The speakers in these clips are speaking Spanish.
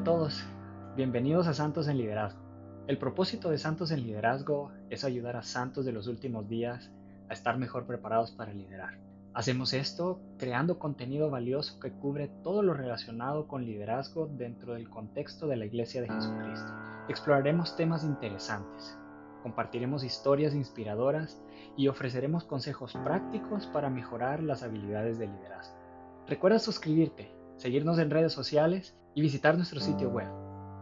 todos, bienvenidos a Santos en Liderazgo. El propósito de Santos en Liderazgo es ayudar a santos de los últimos días a estar mejor preparados para liderar. Hacemos esto creando contenido valioso que cubre todo lo relacionado con liderazgo dentro del contexto de la Iglesia de Jesucristo. Exploraremos temas interesantes, compartiremos historias inspiradoras y ofreceremos consejos prácticos para mejorar las habilidades de liderazgo. Recuerda suscribirte, seguirnos en redes sociales y visitar nuestro sitio web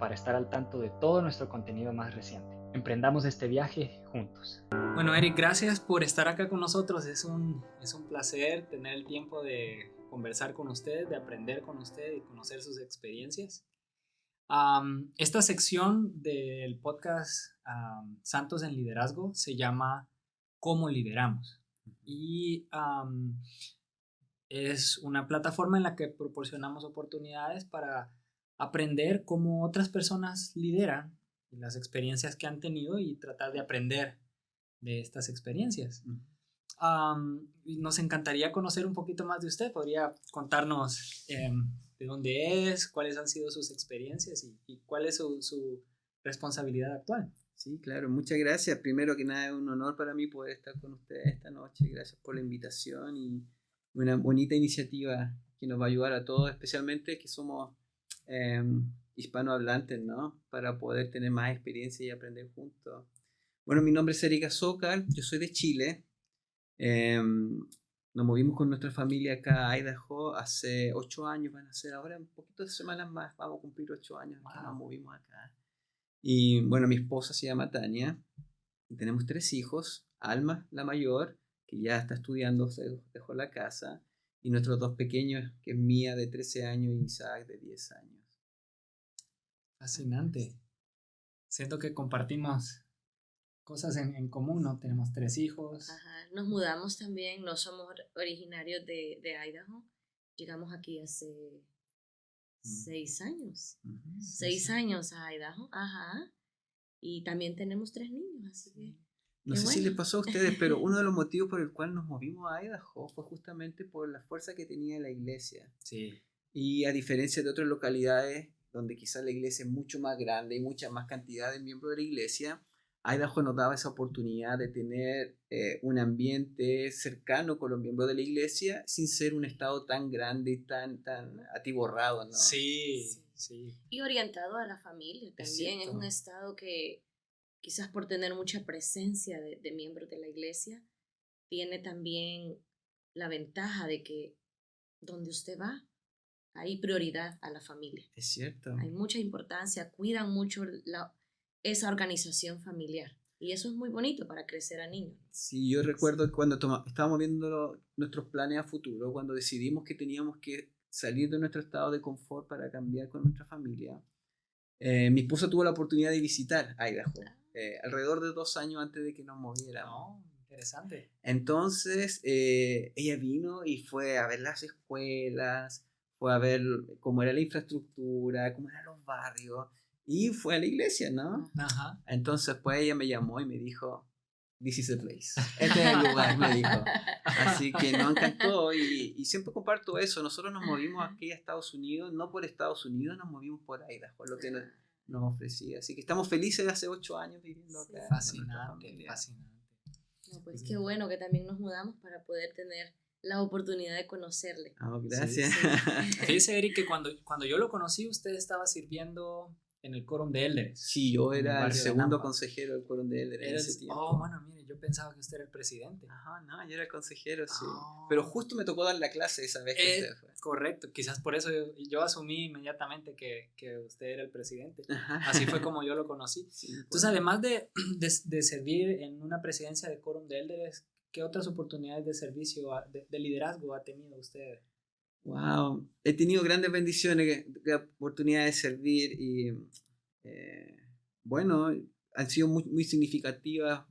para estar al tanto de todo nuestro contenido más reciente. Emprendamos este viaje juntos. Bueno, Eric, gracias por estar acá con nosotros. Es un placer tener el tiempo de conversar con usted, de aprender con usted y conocer sus experiencias. Esta sección del podcast Santos en Liderazgo se llama ¿Cómo lideramos? Y es una plataforma en la que proporcionamos oportunidades para aprender cómo otras personas lideran y las experiencias que han tenido y tratar de aprender de estas experiencias. Nos encantaría conocer un poquito más de usted. ¿Podría contarnos de dónde es, cuáles han sido sus experiencias y cuál es su responsabilidad actual? Sí, claro, muchas gracias. Primero que nada, es un honor para mí poder estar con ustedes esta noche. Gracias por la invitación y una bonita iniciativa que nos va a ayudar a todos, especialmente que somos hispanohablantes, ¿no? Para poder tener más experiencia y aprender juntos. Bueno, mi nombre es Eric Azócar, yo soy de Chile. Nos movimos con nuestra familia acá a Idaho hace 8 años, van a ser ahora un poquito de semanas más, vamos a cumplir 8 años que nos movimos acá. Y bueno, mi esposa se llama Tania y tenemos 3 hijos, Alma, la mayor, que ya está estudiando, se dejó la casa, y nuestros 2 pequeños, que es Mía de 13 años y Isaac de 10 años. Fascinante. Siento que compartimos cosas en común, ¿no? Tenemos 3 hijos. Ajá. Nos mudamos también, no somos originarios de Idaho. Llegamos aquí hace 6 años. 6 años a Idaho. Ajá. Y también tenemos 3 niños, así que... No sé si les pasó a ustedes, pero uno de los motivos por el cual nos movimos a Idaho fue justamente por la fuerza que tenía la iglesia. Sí. Y a diferencia de otras localidades donde quizás la iglesia es mucho más grande y mucha más cantidad de miembros de la iglesia, Idaho nos daba esa oportunidad de tener un ambiente cercano con los miembros de la iglesia sin ser un estado tan grande y tan atiborrado, ¿no? Sí. Y orientado a la familia también. Es un estado que quizás por tener mucha presencia de miembros de la iglesia, tiene también la ventaja de que donde usted va, hay prioridad a la familia. Es cierto. Hay mucha importancia, cuidan mucho esa organización familiar. Y eso es muy bonito para crecer a niños. Sí, yo recuerdo que cuando estábamos viendo nuestros planes a futuro, cuando decidimos que teníamos que salir de nuestro estado de confort para cambiar con nuestra familia, mi esposa tuvo la oportunidad de visitar Idaho alrededor de 2 años antes de que nos moviéramos. Interesante. Entonces ella vino y fue a ver las escuelas, fue a ver cómo era la infraestructura, cómo eran los barrios, y fue a la iglesia, ¿no? Ajá. Entonces pues ella me llamó y me dijo, "This is the place". Este es el lugar, me dijo. Así que nos encantó y siempre comparto eso. Nosotros nos movimos aquí a Estados Unidos, no por Estados Unidos, nos movimos por Idaho, lo que nos ofrecía. Así que estamos felices de hace 8 años viviendo acá. Fascinante. No, pues qué bueno que también nos mudamos para poder tener la oportunidad de conocerle. Gracias. Sí. Fíjese, Eric, que cuando yo lo conocí, usted estaba sirviendo en el Quórum de Elders. Sí, yo era el segundo consejero del Quórum de Elders en ese tiempo. Bueno, mire, yo pensaba que usted era el presidente. Ajá, no, yo era el consejero, sí. Pero justo me tocó dar la clase esa vez que usted fue. Correcto, quizás por eso yo asumí inmediatamente que usted era el presidente. Ajá. Así fue como yo lo conocí. Sí, entonces, además de servir en una presidencia de Quórum de Elders, ¿qué otras oportunidades de servicio, de liderazgo ha tenido usted? Wow, he tenido grandes bendiciones, oportunidad de servir y bueno, han sido muy significativas,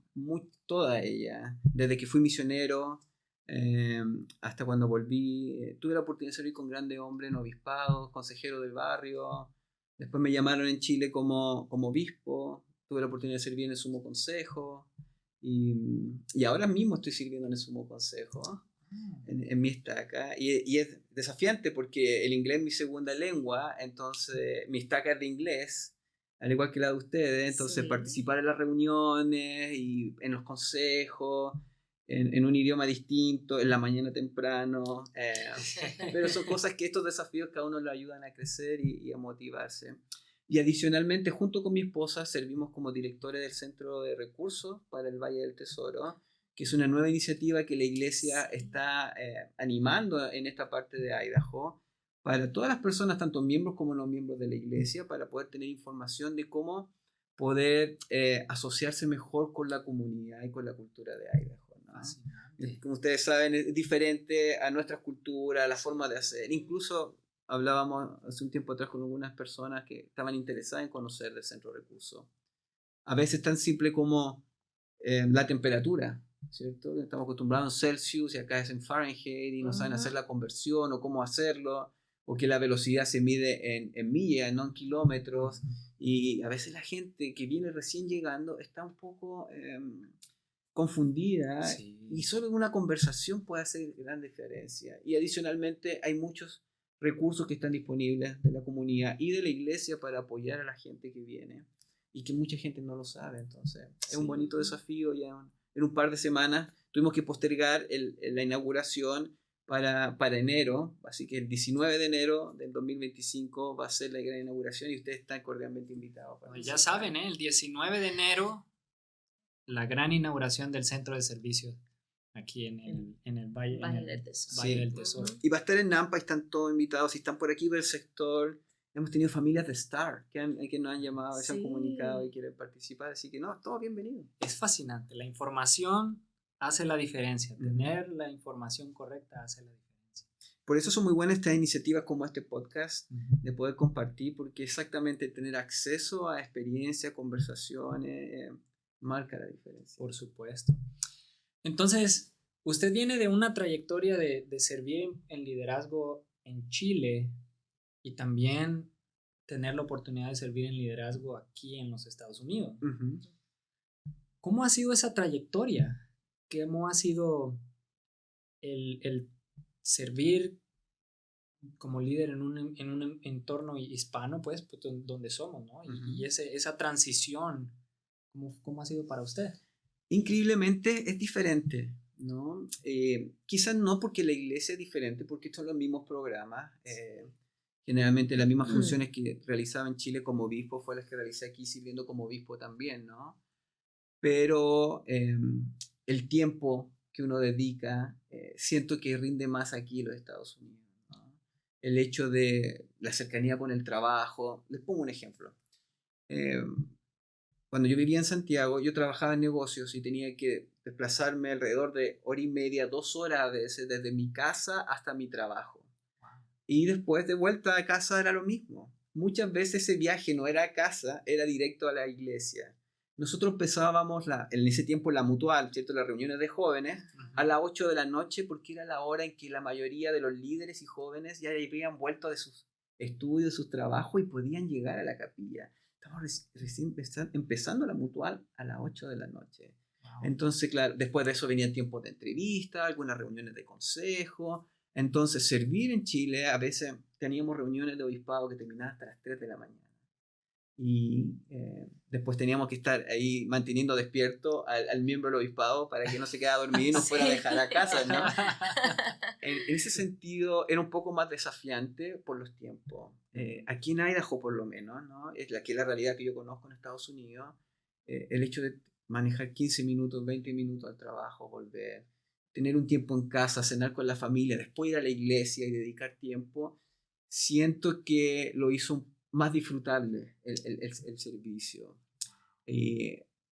todas ellas, desde que fui misionero hasta cuando volví. Tuve la oportunidad de servir con grandes hombres en obispados, consejero del barrio, después me llamaron en Chile como obispo, tuve la oportunidad de servir en el sumo consejo y ahora mismo estoy sirviendo en el sumo consejo. en mi estaca. Y es desafiante porque el inglés es mi segunda lengua, entonces mi estaca es de inglés, al igual que la de ustedes, entonces Sí. participar en las reuniones y en los consejos, en un idioma distinto, en la mañana temprano, pero son cosas que estos desafíos que a uno le ayudan a crecer y a motivarse. Y adicionalmente, junto con mi esposa, servimos como directores del Centro de Recursos para el Valle del Tesoro, que es una nueva iniciativa que la iglesia está animando en esta parte de Idaho para todas las personas, tanto miembros como no miembros de la iglesia, para poder tener información de cómo poder asociarse mejor con la comunidad y con la cultura de Idaho, ¿no? Como ustedes saben, es diferente a nuestras culturas, la forma de hacer. Incluso hablábamos hace un tiempo atrás con algunas personas que estaban interesadas en conocer del Centro de Recursos. A veces tan simple como la temperatura, ¿cierto? Estamos acostumbrados en Celsius y acá es en Fahrenheit y no saben hacer la conversión o cómo hacerlo, o que la velocidad se mide en millas, no en kilómetros, y a veces la gente que viene recién llegando está un poco confundida, y solo una conversación puede hacer gran diferencia. Y adicionalmente hay muchos recursos que están disponibles de la comunidad y de la iglesia para apoyar a la gente que viene y que mucha gente no lo sabe. Entonces es un bonito desafío. Ya en un par de semanas tuvimos que postergar la inauguración para enero, así que el 19 de enero del 2025 va a ser la gran inauguración y ustedes están cordialmente invitados. Ya saben, el 19 de enero la gran inauguración del centro de servicios aquí en el Valle, del Tesoro. Y va a estar en Nampa, están todos invitados. Si están por aquí del sector, hemos tenido familias de Star que nos han llamado, se han comunicado y quieren participar, así que no, todos bienvenidos. Es fascinante, la información hace la diferencia, tener la información correcta hace la diferencia. Por eso son muy buenas estas iniciativas como este podcast, de poder compartir, porque exactamente tener acceso a experiencias, conversaciones, marca la diferencia. Por supuesto. Entonces, usted viene de una trayectoria de servir en liderazgo en Chile y también tener la oportunidad de servir en liderazgo aquí en los Estados Unidos. ¿Cómo ha sido esa trayectoria? ¿Cómo ha sido el servir como líder en un entorno hispano, pues donde somos, ¿no? Y esa transición, ¿cómo ha sido para usted? Increíblemente es diferente, ¿no? Quizás no porque la iglesia es diferente, porque son los mismos programas. Generalmente las mismas funciones que realizaba en Chile como obispo fue las que realicé aquí sirviendo como obispo también, ¿no? Pero el tiempo que uno dedica, siento que rinde más aquí en los Estados Unidos, ¿no? El hecho de la cercanía con el trabajo. Les pongo un ejemplo. Cuando yo vivía en Santiago, yo trabajaba en negocios y tenía que desplazarme alrededor de 1:30, 2 horas a veces, desde mi casa hasta mi trabajo. Y después de vuelta a casa era lo mismo. Muchas veces ese viaje no era a casa, era directo a la iglesia. Nosotros empezábamos en ese tiempo la mutual, ¿cierto? Las reuniones de jóvenes a las 8 de la noche, porque era la hora en que la mayoría de los líderes y jóvenes ya habían vuelto de sus estudios, de sus trabajos y podían llegar a la capilla. Estamos recién empezando la mutual a las 8 de la noche. Wow. Entonces, claro, después de eso venían tiempos de entrevista, algunas reuniones de consejo. Entonces, servir en Chile, a veces teníamos reuniones de obispado que terminaban hasta las 3 de la mañana. Y después teníamos que estar ahí manteniendo despierto al miembro del obispado para que no se quedara dormido y nos fuera a dejar a casa, ¿no? En ese sentido era un poco más desafiante por los tiempos. Aquí en Idaho por lo menos, ¿no? Es la realidad que yo conozco en Estados Unidos. El hecho de manejar 15 minutos, 20 minutos al trabajo, volver, tener un tiempo en casa, cenar con la familia, después ir a la iglesia y dedicar tiempo, siento que lo hizo más disfrutable el servicio.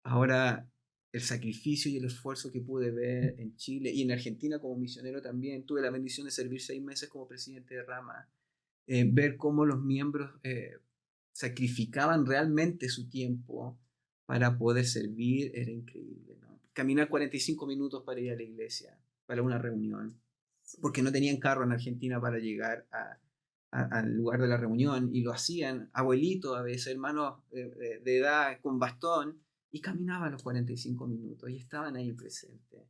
Ahora el sacrificio y el esfuerzo que pude ver en Chile y en Argentina como misionero también, tuve la bendición de servir 6 meses como presidente de Rama, ver cómo los miembros sacrificaban realmente su tiempo para poder servir era increíble, ¿no? Caminar 45 minutos para ir a la iglesia, para una reunión, porque no tenían carro en Argentina para llegar al lugar de la reunión, y lo hacían abuelitos, a veces hermanos de edad con bastón, y caminaban los 45 minutos y estaban ahí presentes.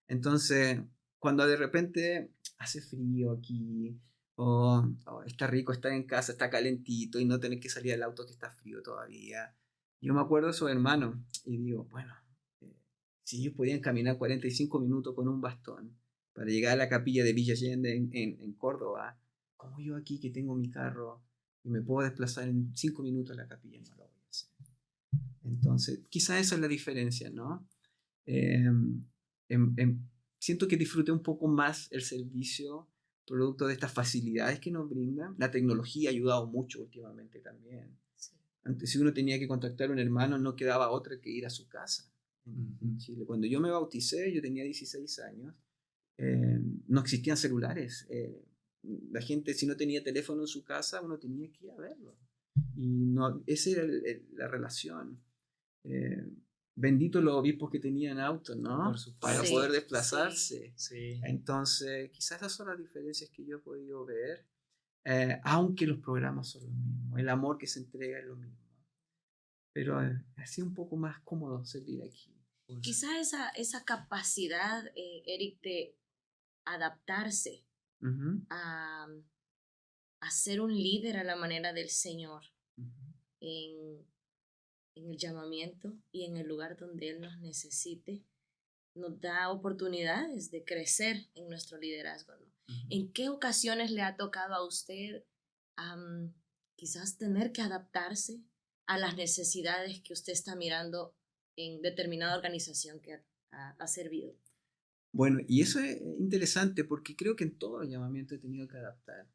Entonces cuando de repente hace frío aquí, o está rico estar en casa, está calentito y no tener que salir al auto que está frío todavía. Yo me acuerdo de sus hermanos y digo, bueno, si ellos podían caminar 45 minutos con un bastón para llegar a la capilla de Villa Allende en Córdoba, como yo aquí que tengo mi carro y me puedo desplazar en 5 minutos a la capilla, no lo voy a hacer. Entonces, quizá esa es la diferencia, ¿no? Siento que disfruté un poco más el servicio producto de estas facilidades que nos brindan. La tecnología ha ayudado mucho últimamente también. Sí. Antes, si uno tenía que contactar a un hermano, no quedaba otra que ir a su casa en Chile. Cuando yo me bauticé, yo tenía 16 años, no existían celulares. La gente, si no tenía teléfono en su casa, uno tenía que ir a verlo. Y no, esa era la relación. Bendito los obispos que tenían autos, ¿no? Por supuesto. Para Sí, poder desplazarse. Sí. Entonces, quizás esas son las diferencias que yo he podido ver, aunque los programas son los mismos, el amor que se entrega es lo mismo. Pero ha sido un poco más cómodo servir aquí. Quizás esa capacidad, Eric, de adaptarse Uh-huh. a ser un líder a la manera del Señor Uh-huh. en el llamamiento y en el lugar donde Él nos necesite, nos da oportunidades de crecer en nuestro liderazgo, ¿no? Uh-huh. ¿En qué ocasiones le ha tocado a usted quizás tener que adaptarse a las necesidades que usted está mirando en determinada organización que ha servido? Bueno, y eso es interesante porque creo que en todo el llamamiento he tenido que adaptar.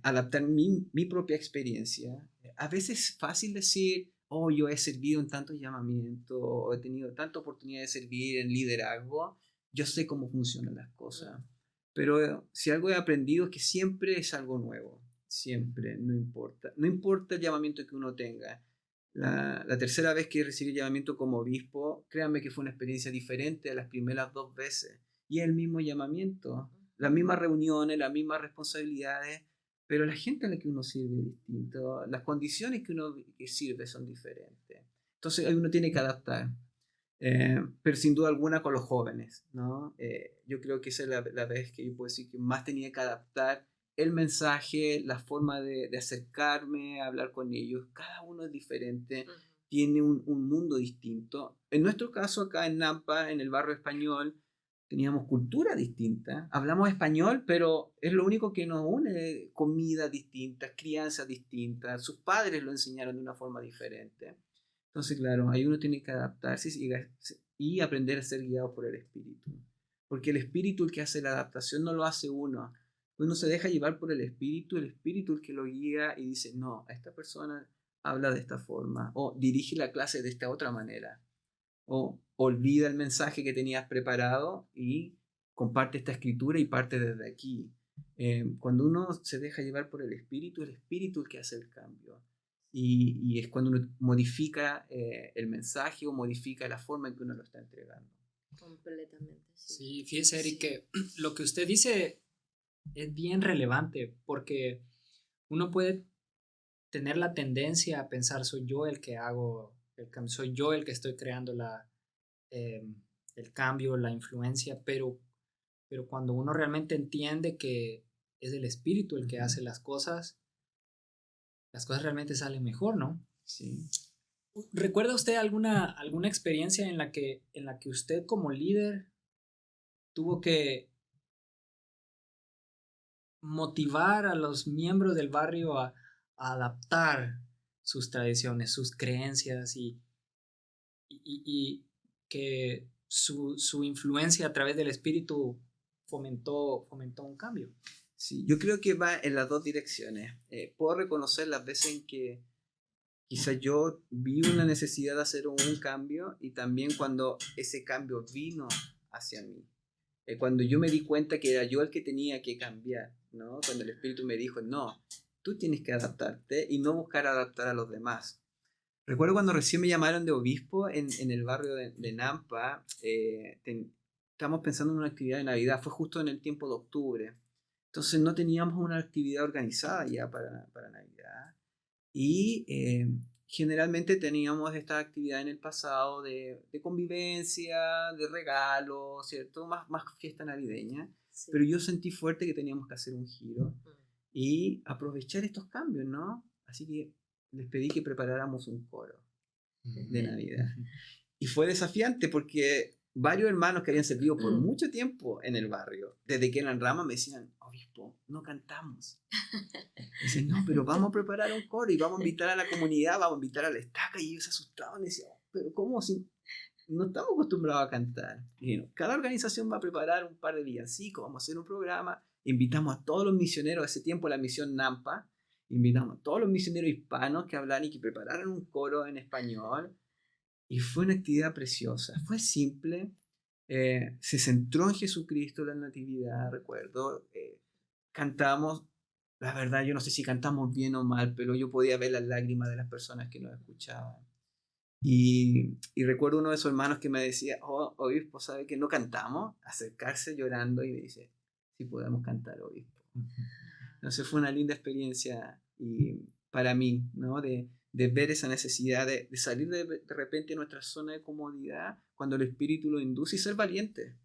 Adaptar mi propia experiencia. A veces es fácil decir, oh, yo he servido en tantos llamamientos, o he tenido tanta oportunidad de servir en liderazgo, yo sé cómo funcionan las cosas. Pero si algo he aprendido es que siempre es algo nuevo, siempre, no importa el llamamiento que uno tenga. La tercera vez que recibí llamamiento como obispo, créanme que fue una experiencia diferente a las primeras 2 veces. Y es el mismo llamamiento, las mismas reuniones, las mismas responsabilidades, pero la gente a la que uno sirve es distinto, las condiciones que uno sirve son diferentes. Entonces uno tiene que adaptar, pero sin duda alguna con los jóvenes, ¿no? Yo creo que esa es la vez que yo puedo decir que más tenía que adaptar el mensaje, la forma de acercarme, a hablar con ellos. Cada uno es diferente, tiene un mundo distinto. En nuestro caso acá en Nampa, en el barrio español, teníamos cultura distinta, hablamos español, pero es lo único que nos une, comida distinta, crianza distinta, sus padres lo enseñaron de una forma diferente. Entonces, claro, ahí uno tiene que adaptarse y aprender a ser guiado por el Espíritu, porque el Espíritu el que hace la adaptación, no lo hace uno. Uno se deja llevar por el Espíritu el que lo guía y dice, no, esta persona habla de esta forma, o dirige la clase de esta otra manera, o olvida el mensaje que tenías preparado y comparte esta escritura y parte desde aquí. Cuando uno se deja llevar por el Espíritu el que hace el cambio. Y es cuando uno modifica el mensaje o modifica la forma en que uno lo está entregando. Completamente, sí. Sí, fíjese, Eric, que lo que usted dice es bien relevante porque uno puede tener la tendencia a pensar, soy yo el que hago el cambio, soy yo el que estoy creando el cambio, la influencia, pero cuando uno realmente entiende que es el Espíritu el que hace las cosas realmente salen mejor, ¿no? Sí. ¿Recuerda usted alguna experiencia en la que usted como líder tuvo que motivar a los miembros del barrio a adaptar sus tradiciones, sus creencias y que su influencia a través del Espíritu fomentó un cambio? Sí, yo creo que va en las dos direcciones. Puedo reconocer las veces en que quizás yo vi una necesidad de hacer un cambio y también cuando ese cambio vino hacia mí. Cuando yo me di cuenta que era yo el que tenía que cambiar, ¿no? Cuando el Espíritu me dijo, no, tú tienes que adaptarte y no buscar adaptar a los demás. Recuerdo cuando recién me llamaron de obispo en el barrio de Nampa, estábamos pensando en una actividad de Navidad, fue justo en el tiempo de octubre. Entonces no teníamos una actividad organizada ya para Navidad. Y generalmente teníamos esta actividad en el pasado de convivencia, de regalos, ¿cierto? Más fiesta navideña. Sí. Pero yo sentí fuerte que teníamos que hacer un giro y aprovechar estos cambios, ¿no? Así que les pedí que preparáramos un coro de Navidad. Y fue desafiante porque varios hermanos que habían servido por mucho tiempo en el barrio, desde que eran ramas, me decían, obispo, no cantamos. Dicen, no, pero vamos a preparar un coro y vamos a invitar a la comunidad, vamos a invitar a la estaca. Y ellos se asustaban y decían, pero ¿cómo si no estamos acostumbrados a cantar? Y no, cada organización va a preparar un par de villancicos, vamos a hacer un programa, invitamos a todos los misioneros, ese tiempo la misión Nampa, invitamos a todos los misioneros hispanos que hablaran y que prepararan un coro en español. Y fue una actividad preciosa, fue simple, se centró en Jesucristo, la Natividad, recuerdo, cantamos, la verdad yo no sé si cantamos bien o mal, pero yo podía ver las lágrimas de las personas que nos escuchaban. Y recuerdo uno de esos hermanos que me decía, oh, obispo, ¿sabe que no cantamos? Acercarse llorando y me dice, sí podemos cantar, obispo. Entonces fue una linda experiencia y para mí, ¿no? De ver esa necesidad de salir de repente de nuestra zona de comodidad cuando el Espíritu lo induce y ser valiente.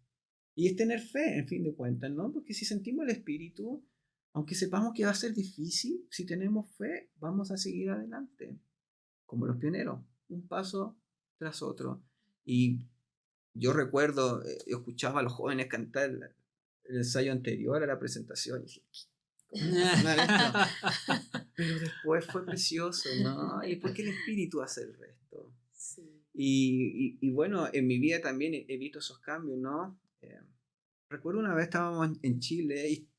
Y es tener fe, en fin de cuentas, ¿no? Porque si sentimos el Espíritu, aunque sepamos que va a ser difícil, si tenemos fe, vamos a seguir adelante, como los pioneros, un paso tras otro. Y yo recuerdo, yo escuchaba a los jóvenes cantar el ensayo anterior a la presentación y dije, pero después fue precioso, ¿no? Y porque el Espíritu hace el resto. Sí. Y bueno, en mi vida también he visto esos cambios, ¿no? Recuerdo una vez estábamos en Chile y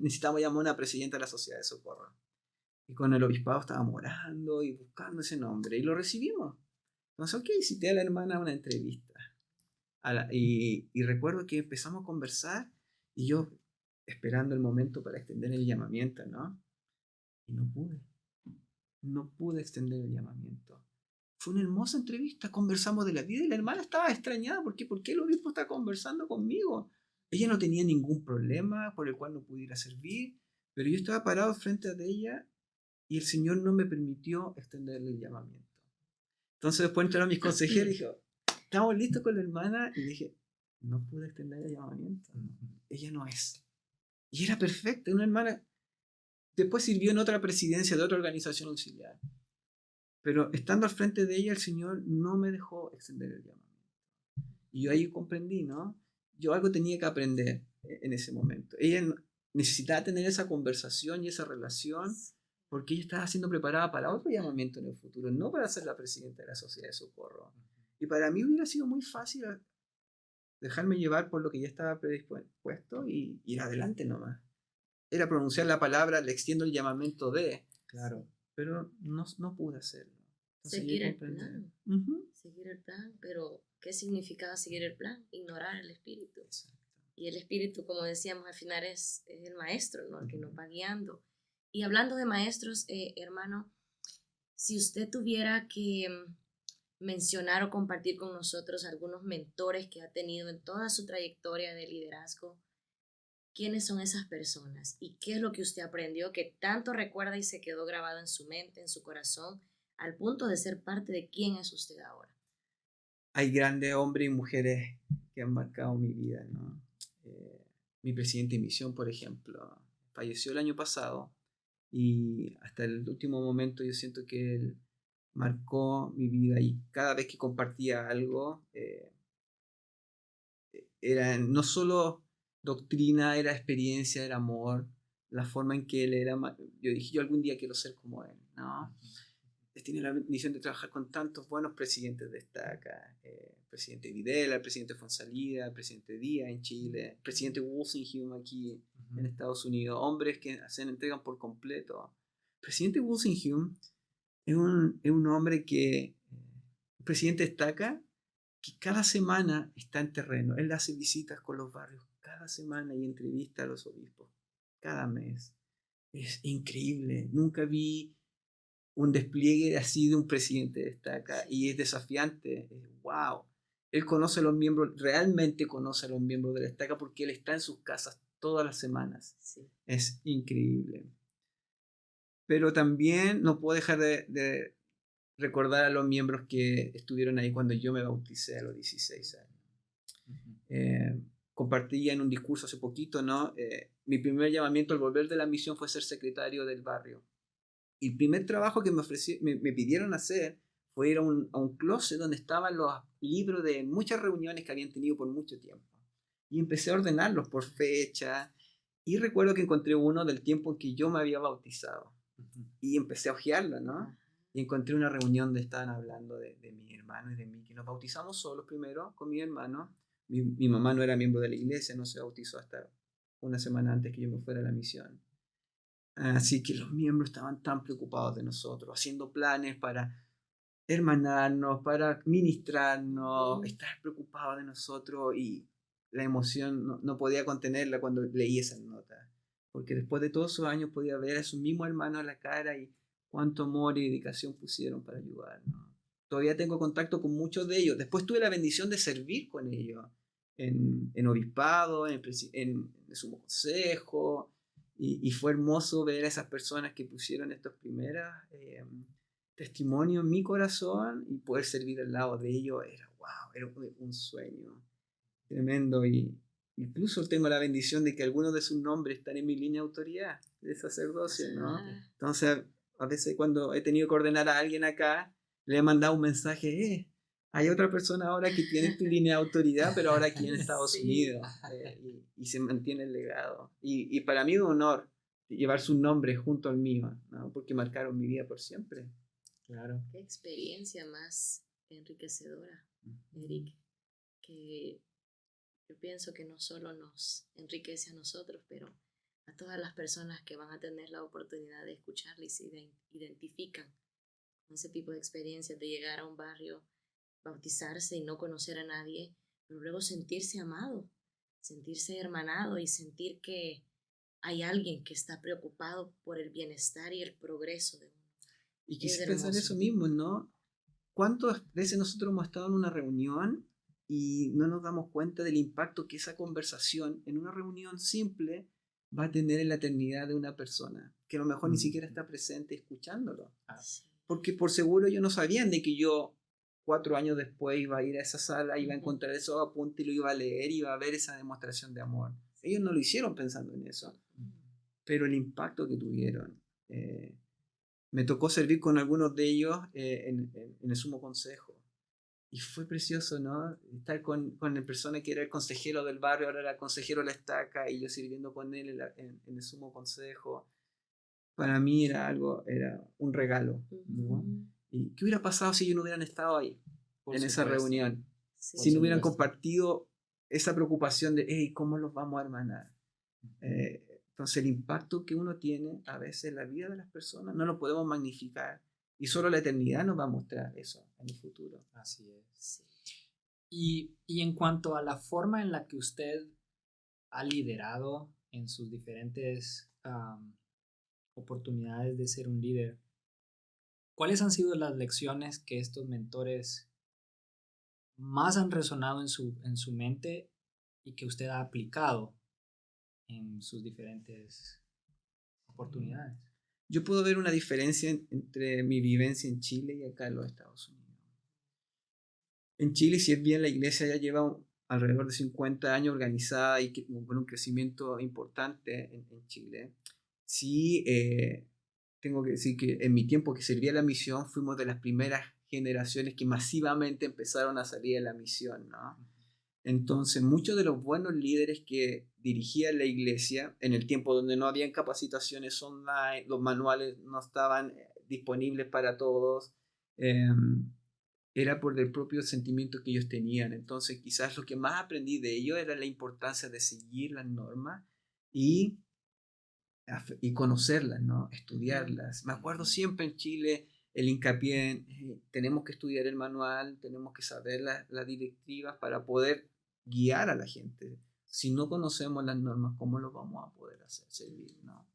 necesitábamos llamar a una presidenta de la Sociedad de Socorro. Y con el obispado estábamos orando y buscando ese nombre y lo recibimos. Entonces, ok, cité a la hermana a una entrevista. Y recuerdo que empezamos a conversar y yo esperando el momento para extender el llamamiento, ¿no? Y no pude extender el llamamiento. Fue una hermosa entrevista, conversamos de la vida y la hermana estaba extrañada porque ¿por qué el obispo está conversando conmigo? Ella no tenía ningún problema por el cual no pudiera servir, pero yo estaba parado frente a ella y el Señor no me permitió extenderle el llamamiento. Entonces después entraron mis consejeros y dije, ¿estamos listos con la hermana? Y dije, no pude extender el llamamiento. Ella no es. Y era perfecta, una hermana. Después sirvió en otra presidencia de otra organización auxiliar. Pero estando al frente de ella, el Señor no me dejó extender el llamamiento. Y yo ahí comprendí, ¿no? Yo algo tenía que aprender en ese momento. Ella necesitaba tener esa conversación y esa relación porque ella estaba siendo preparada para otro llamamiento en el futuro, no para ser la presidenta de la Sociedad de Socorro. Y para mí hubiera sido muy fácil dejarme llevar por lo que ya estaba predispuesto y ir adelante nomás. Era pronunciar la palabra, le extiendo el llamamiento de, claro, pero no pude hacerlo. Entonces, seguir el plan. Seguir el plan, pero ¿qué significaba seguir el plan? Ignorar el Espíritu. Exacto. Y el Espíritu, como decíamos, al final es el maestro, ¿no? El que nos va guiando. Y hablando de maestros, hermano, si usted tuviera que mencionar o compartir con nosotros algunos mentores que ha tenido en toda su trayectoria de liderazgo, ¿quiénes son esas personas? ¿Y qué es lo que usted aprendió que tanto recuerda y se quedó grabado en su mente, en su corazón, al punto de ser parte de quién es usted ahora? Hay grandes hombres y mujeres que han marcado mi vida, ¿no? Mi presidente de misión, por ejemplo, falleció el año pasado y hasta el último momento yo siento que él marcó mi vida y cada vez que compartía algo era no solo doctrina, era experiencia, era amor, la forma en que él era. Yo dije, yo algún día quiero ser como él, ¿no? Tiene la misión de trabajar con tantos buenos presidentes de estaca, presidente Videla, el presidente Fonsalida, el presidente Díaz en Chile, el presidente Walsingham aquí en Estados Unidos, hombres que se entregan por completo. El presidente Walsingham es un hombre que, presidente de estaca, que cada semana está en terreno. Él hace visitas con los barrios cada semana y entrevista a los obispos cada mes. Es increíble. Nunca vi un despliegue así de un presidente de estaca y es desafiante. ¡Wow! Él conoce a los miembros, realmente conoce a los miembros de la estaca porque él está en sus casas todas las semanas. Sí. Es increíble. Pero también no puedo dejar de recordar a los miembros que estuvieron ahí cuando yo me bauticé a los 16 años. Compartí en un discurso hace poquito, ¿no? Mi primer llamamiento al volver de la misión fue ser secretario del barrio. Y el primer trabajo que me pidieron hacer fue ir a un closet donde estaban los libros de muchas reuniones que habían tenido por mucho tiempo. Y empecé a ordenarlos por fecha. Y recuerdo que encontré uno del tiempo en que yo me había bautizado. Y empecé a hojearlo, ¿no? Y encontré una reunión donde estaban hablando de mi hermano y de mí, que nos bautizamos solos primero con mi hermano. Mi mamá no era miembro de la iglesia, no se bautizó hasta una semana antes que yo me fuera a la misión. Así que los miembros estaban tan preocupados de nosotros, haciendo planes para hermanarnos, para ministrarnos, estar preocupados de nosotros, y la emoción no podía contenerla cuando leí esa nota, porque después de todos esos años podía ver a sus mismos hermanos a la cara y cuánto amor y dedicación pusieron para ayudarnos. Todavía tengo contacto con muchos de ellos. Después tuve la bendición de servir con ellos en obispado, en el sumo consejo, y fue hermoso ver a esas personas que pusieron estos primeros testimonios en mi corazón, y poder servir al lado de ellos era un sueño tremendo. Y incluso tengo la bendición de que algunos de sus nombres están en mi línea de autoridad de sacerdocio, ¿no? Entonces, a veces cuando he tenido que ordenar a alguien acá, le he mandado un mensaje: hay otra persona ahora que tiene tu línea de autoridad, pero ahora aquí en Estados Unidos, y se mantiene el legado. Y para mí es un honor llevar su nombre junto al mío, ¿no? Porque marcaron mi vida por siempre. Claro. Qué experiencia más enriquecedora, Eric, que yo pienso que no solo nos enriquece a nosotros, pero a todas las personas que van a tener la oportunidad de escucharle y se identifican con ese tipo de experiencias de llegar a un barrio, bautizarse y no conocer a nadie, pero luego sentirse amado, sentirse hermanado y sentir que hay alguien que está preocupado por el bienestar y el progreso de uno. Y quise pensar eso mismo, ¿no? ¿Cuántas veces nosotros hemos estado en una reunión y no nos damos cuenta del impacto que esa conversación en una reunión simple va a tener en la eternidad de una persona que a lo mejor ni siquiera está presente escuchándolo? Porque por seguro ellos no sabían de que yo 4 años después iba a ir a esa sala, iba a encontrar esos apuntes y lo iba a leer, iba a ver esa demostración de amor. Ellos no lo hicieron pensando en eso, pero el impacto que tuvieron. Me tocó servir con algunos de ellos en el sumo consejo. Y fue precioso, ¿no? Estar con la persona que era el consejero del barrio, ahora era el consejero de la estaca, y yo sirviendo con él en el sumo consejo. Para mí era un regalo, ¿no? ¿Y qué hubiera pasado si ellos no hubieran estado ahí, en esa reunión? Sí. Si no hubieran compartido esa preocupación de, hey, ¿cómo los vamos a hermanar? Entonces el impacto que uno tiene a veces en la vida de las personas no lo podemos magnificar, y solo la eternidad nos va a mostrar eso en el futuro. Así es. Sí. Y en cuanto a la forma en la que usted ha liderado en sus diferentes oportunidades de ser un líder, ¿cuáles han sido las lecciones que estos mentores más han resonado en su mente y que usted ha aplicado en sus diferentes oportunidades? Yo puedo ver una diferencia entre mi vivencia en Chile y acá en los Estados Unidos. En Chile, si es bien, la iglesia ya lleva alrededor de 50 años organizada y con un crecimiento importante en Chile. Sí, tengo que decir que en mi tiempo que servía la misión, fuimos de las primeras generaciones que masivamente empezaron a salir de la misión, ¿no? Entonces, muchos de los buenos líderes que dirigían la iglesia, en el tiempo donde no habían capacitaciones online, los manuales no estaban disponibles para todos, era por el propio sentimiento que ellos tenían. Entonces, quizás lo que más aprendí de ellos era la importancia de seguir las normas y conocerlas, ¿no? Estudiarlas. Me acuerdo siempre en Chile el hincapié en tenemos que estudiar el manual, tenemos que saber las directivas para poder guiar a la gente. Si no conocemos las normas, ¿cómo lo vamos a poder hacer servir, no?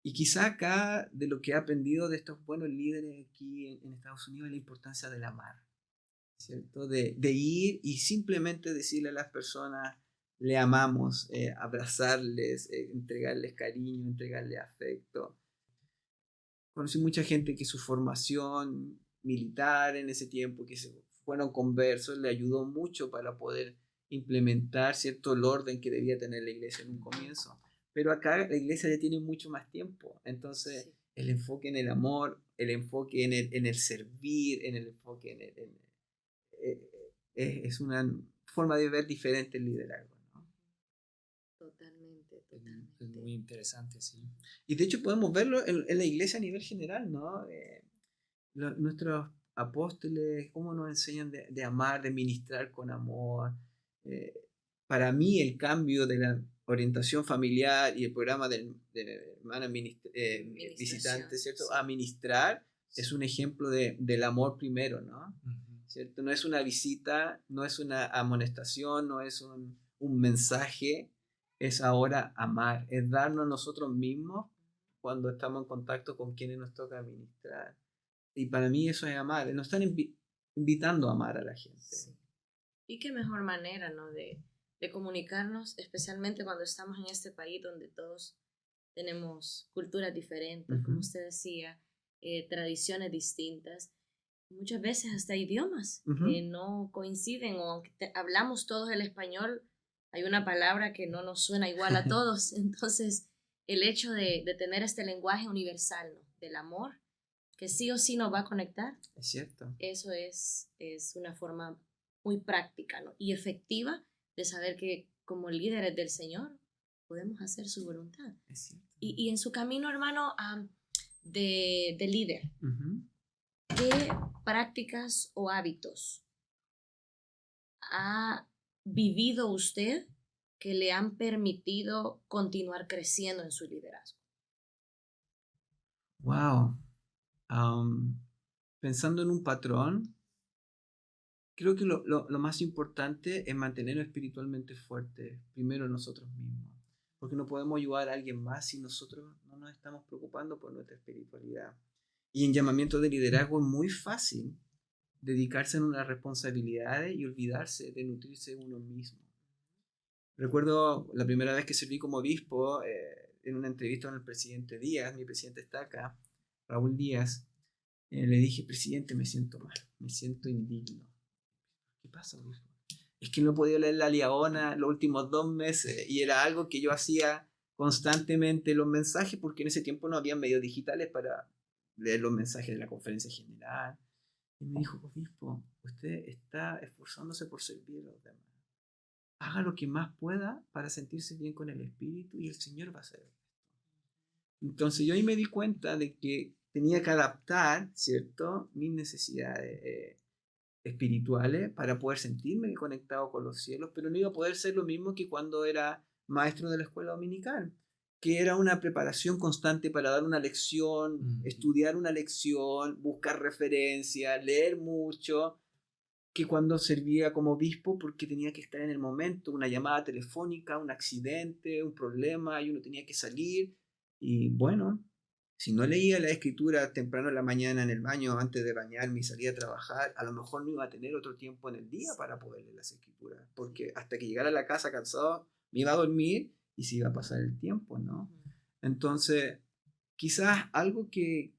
Y quizá acá, de lo que he aprendido de estos buenos líderes aquí en Estados Unidos, es la importancia del amar, ¿cierto? De ir y simplemente decirle a las personas, le amamos, abrazarles, entregarles cariño, entregarles afecto. Conocí mucha gente que su formación militar en ese tiempo, que fueron conversos, le ayudó mucho para poder implementar cierto el orden que debía tener la iglesia en un comienzo. Pero acá la iglesia ya tiene mucho más tiempo, entonces Sí. el enfoque en el amor, el enfoque en el servir, en el enfoque es una forma de ver diferente el liderazgo, ¿no? Totalmente, Es totalmente. muy interesante, sí. Y de hecho podemos verlo en la iglesia a nivel general, ¿no? Nuestros apóstoles, cómo nos enseñan de amar, de ministrar con amor. Eh, para mí el cambio de la orientación familiar y el programa de hermana visitante, ¿cierto? Sí. A ministrar es un ejemplo del amor primero, ¿no? ¿Cierto? No es una visita, no es una amonestación, no es un mensaje, es ahora amar, es darnos nosotros mismos cuando estamos en contacto con quienes nos toca ministrar. Y para mí eso es amar, nos están invitando a amar a la gente. Sí. Y qué mejor manera, ¿no? de comunicarnos, especialmente cuando estamos en este país donde todos tenemos culturas diferentes, como usted decía, tradiciones distintas, muchas veces hasta idiomas que no coinciden, o aunque hablamos todos el español, hay una palabra que no nos suena igual a todos. Entonces, el hecho de tener este lenguaje universal, ¿no? Del amor, que sí o sí nos va a conectar, Es cierto. eso es una forma muy práctica, ¿no? Y efectiva de saber que como líderes del Señor podemos hacer su voluntad. Es cierto. Y en su camino, hermano, de líder, ¿qué prácticas o hábitos ha vivido usted que le han permitido continuar creciendo en su liderazgo? Wow. Pensando en un patrón, creo que lo más importante es mantenernos espiritualmente fuertes, primero nosotros mismos, porque no podemos ayudar a alguien más si nosotros no nos estamos preocupando por nuestra espiritualidad. Y en llamamiento de liderazgo es muy fácil dedicarse a unas responsabilidades y olvidarse de nutrirse de uno mismo. Recuerdo la primera vez que serví como obispo, en una entrevista con el presidente Díaz, mi presidente está acá, Raúl Díaz, le dije: presidente, me siento mal, me siento indigno. ¿Qué pasa, obispo? Es que no he podido leer la Liaona los últimos 2 meses, y era algo que yo hacía constantemente los mensajes, porque en ese tiempo no había medios digitales para leer los mensajes de la conferencia general. Y me dijo: obispo, usted está esforzándose por servir a los demás. Haga lo que más pueda para sentirse bien con el Espíritu y el Señor va a hacer esto. Entonces yo ahí me di cuenta de que tenía que adaptar, ¿cierto?, mis necesidades espirituales para poder sentirme conectado con los cielos, pero no iba a poder ser lo mismo que cuando era maestro de la escuela dominical, que era una preparación constante para dar una lección, estudiar una lección, buscar referencias, leer mucho, que cuando servía como obispo, porque tenía que estar en el momento, una llamada telefónica, un accidente, un problema, y uno tenía que salir. Y bueno, si no leía la escritura temprano en la mañana en el baño antes de bañarme y salir a trabajar, a lo mejor no iba a tener otro tiempo en el día para poder leer las escrituras, porque hasta que llegara a la casa cansado me iba a dormir y se iba a pasar el tiempo, ¿no? Entonces, quizás algo que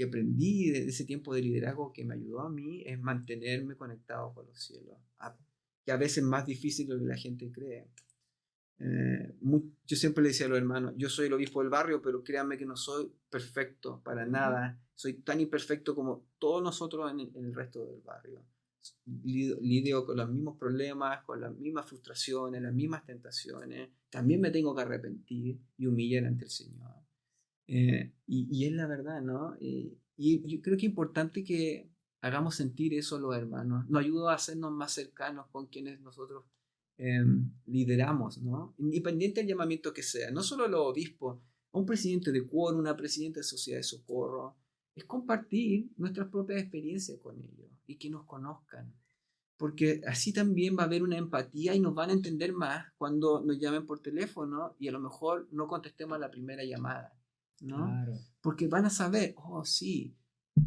aprendí de ese tiempo de liderazgo que me ayudó a mí es mantenerme conectado con los cielos, que a veces es más difícil de lo que la gente cree. Yo siempre le decía a los hermanos: yo soy el obispo del barrio, pero créanme que no soy perfecto para nada, soy tan imperfecto como todos nosotros en el resto del barrio. Lidio con los mismos problemas, con las mismas frustraciones, las mismas tentaciones, también me tengo que arrepentir y humillar ante el Señor. Y es la verdad, ¿no? Y yo creo que es importante que hagamos sentir eso a los hermanos. Nos ayuda a hacernos más cercanos con quienes nosotros lideramos, ¿no? Independiente del llamamiento que sea. No solo los obispos, un presidente de quórum, una presidenta de sociedad de socorro. Es compartir nuestras propias experiencias con ellos y que nos conozcan. Porque así también va a haber una empatía y nos van a entender más cuando nos llamen por teléfono y a lo mejor no contestemos a la primera llamada, ¿no? Claro. Porque van a saber: oh, sí,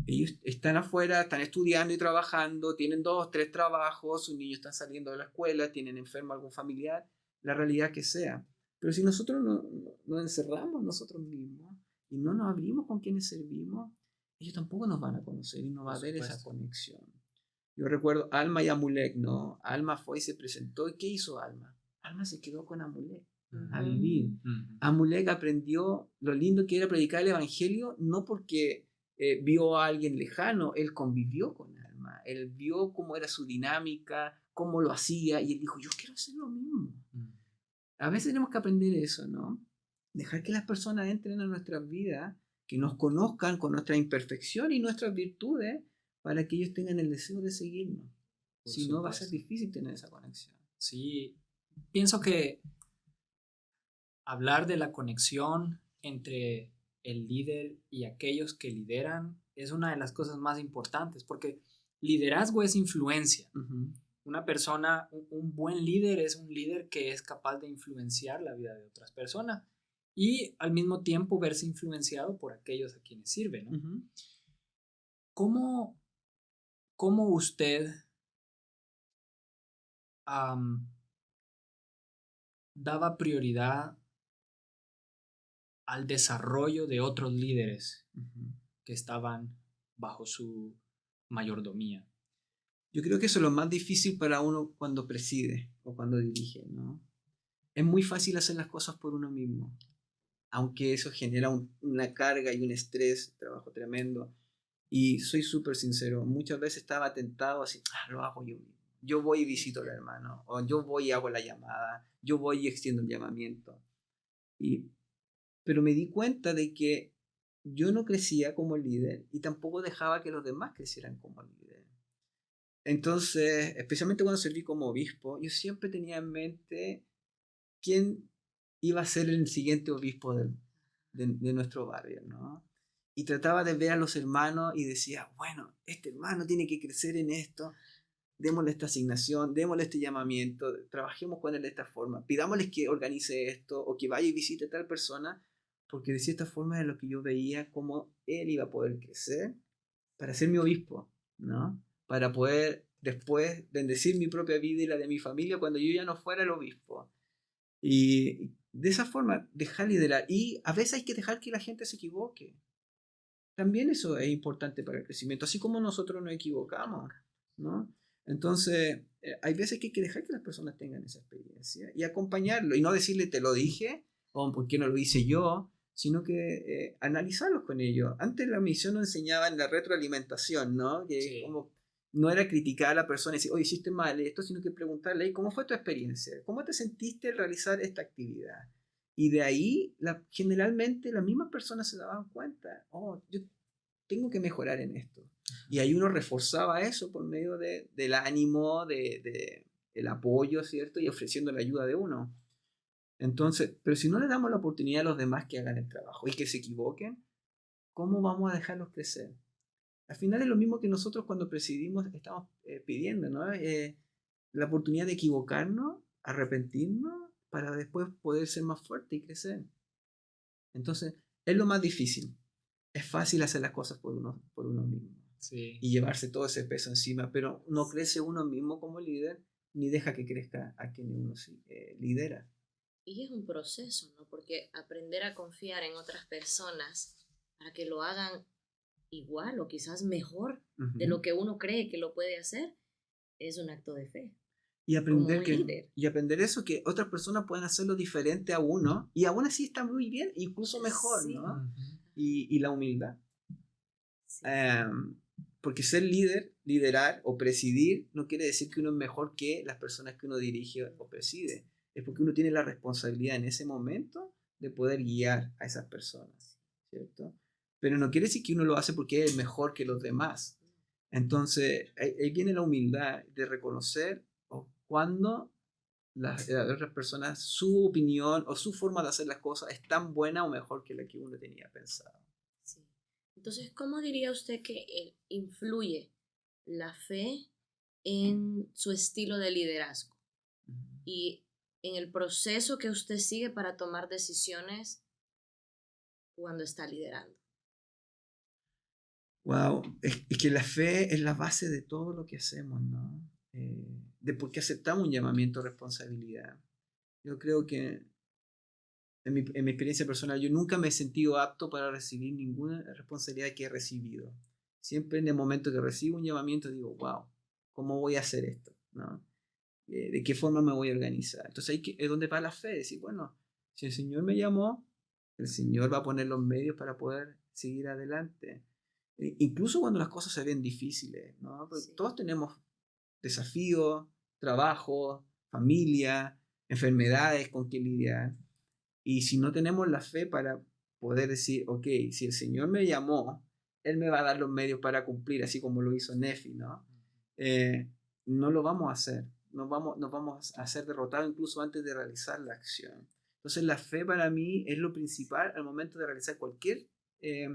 ellos están afuera, están estudiando y trabajando, tienen 2, 3 trabajos, sus niños están saliendo de la escuela, tienen enfermo algún familiar, la realidad que sea. Pero si nosotros nos encerramos nosotros mismos y no nos abrimos con quienes servimos, ellos tampoco nos van a conocer y no va a Por haber esa supuesto. conexión. Yo recuerdo Alma y Amulek, ¿no? Alma fue y se presentó. ¿Y qué hizo Alma? Alma se quedó con Amulek a vivir. Amulek aprendió lo lindo que era predicar el Evangelio, no porque vio a alguien lejano, él convivió con Alma, él vio cómo era su dinámica, cómo lo hacía, y él dijo, yo quiero hacer lo mismo. A veces tenemos que aprender eso, ¿no? Dejar que las personas entren a nuestras vidas, que nos conozcan con nuestra imperfección y nuestras virtudes, para que ellos tengan el deseo de seguirnos. Si no, va a ser difícil tener esa conexión. Sí, pienso que hablar de la conexión entre el líder y aquellos que lideran es una de las cosas más importantes, porque liderazgo es influencia. Una persona, un buen líder es un líder que es capaz de influenciar la vida de otras personas y al mismo tiempo verse influenciado por aquellos a quienes sirve, ¿no? ¿Cómo usted daba prioridad al desarrollo de otros líderes que estaban bajo su mayordomía? Yo creo que eso es lo más difícil para uno cuando preside o cuando dirige, ¿no? Es muy fácil hacer las cosas por uno mismo, aunque eso genera una carga y un estrés, trabajo tremendo. Y soy súper sincero, muchas veces estaba tentado así, lo hago yo mismo. Yo voy y visito al hermano, o yo voy y hago la llamada, yo voy y extiendo el llamamiento. Pero me di cuenta de que yo no crecía como líder y tampoco dejaba que los demás crecieran como líder. Entonces, especialmente cuando serví como obispo, yo siempre tenía en mente quién iba a ser el siguiente obispo de nuestro barrio, ¿no? Y trataba de ver a los hermanos y decía, bueno, este hermano tiene que crecer en esto, démosle esta asignación, démosle este llamamiento, trabajemos con él de esta forma, pidámosle que organice esto o que vaya y visite a tal persona, porque de cierta forma es lo que yo veía cómo él iba a poder crecer para ser mi obispo, ¿no? Para poder después bendecir mi propia vida y la de mi familia cuando yo ya no fuera el obispo. Y de esa forma, dejar liderar. Y a veces hay que dejar que la gente se equivoque. También eso es importante para el crecimiento, así como nosotros nos equivocamos, ¿no? Entonces, hay veces que hay que dejar que las personas tengan esa experiencia y acompañarlo. Y no decirle, te lo dije, o por qué no lo hice yo, sino que analizarlos con ellos. Antes la misión nos enseñaba en la retroalimentación, ¿no? Que Sí. como no era criticar a la persona y decir, oye, hiciste mal esto, sino que preguntarle, ¿cómo fue tu experiencia? ¿Cómo te sentiste al realizar esta actividad? Y de ahí, generalmente, las mismas personas se daban cuenta, oh, yo tengo que mejorar en esto. Y ahí uno reforzaba eso por medio del ánimo, el apoyo, ¿cierto? Y ofreciendo la ayuda de uno. Entonces, pero si no le damos la oportunidad a los demás que hagan el trabajo y que se equivoquen, ¿cómo vamos a dejarlos crecer? Al final es lo mismo que nosotros cuando presidimos estamos pidiendo, ¿no? La oportunidad de equivocarnos, arrepentirnos, para después poder ser más fuerte y crecer. Entonces, es lo más difícil. Es fácil hacer las cosas por uno mismo. Sí. Y llevarse todo ese peso encima, pero no crece uno mismo como líder, ni deja que crezca a quien uno lidera. Y es un proceso, ¿no? Porque aprender a confiar en otras personas para que lo hagan igual o quizás mejor de lo que uno cree que lo puede hacer, es un acto de fe. Y aprender, como un líder. y aprender eso, que otras personas pueden hacerlo diferente a uno, y aún así está muy bien, incluso mejor, Sí. ¿no? Y la humildad. Sí. Porque ser líder, liderar o presidir, no quiere decir que uno es mejor que las personas que uno dirige o preside. Es porque uno tiene la responsabilidad en ese momento de poder guiar a esas personas, ¿cierto? Pero no quiere decir que uno lo hace porque es mejor que los demás. Entonces, ahí viene la humildad de reconocer cuando las otras personas, su opinión o su forma de hacer las cosas es tan buena o mejor que la que uno tenía pensado. Sí. Entonces, ¿cómo diría usted que influye la fe en su estilo de liderazgo y en el proceso que usted sigue para tomar decisiones cuando está liderando? Wow, es que la fe es la base de todo lo que hacemos, ¿no? De por qué aceptamos un llamamiento a responsabilidad. Yo creo que en mi experiencia personal, yo nunca me he sentido apto para recibir ninguna responsabilidad que he recibido. Siempre en el momento que recibo un llamamiento digo, wow, ¿cómo voy a hacer esto? ¿No? ¿De qué forma me voy a organizar? Entonces ahí es donde va la fe, decir, bueno, si el Señor me llamó, el Señor va a poner los medios para poder seguir adelante. Incluso cuando las cosas se ven difíciles, ¿no? Porque Sí. todos tenemos desafíos, trabajo, familia, enfermedades con que lidiar. Y si no tenemos la fe para poder decir, ok, si el Señor me llamó, Él me va a dar los medios para cumplir, así como lo hizo Nefi, ¿no? No lo vamos a hacer. Nos vamos a ser derrotados incluso antes de realizar la acción. Entonces la fe para mí es lo principal al momento de realizar cualquier eh,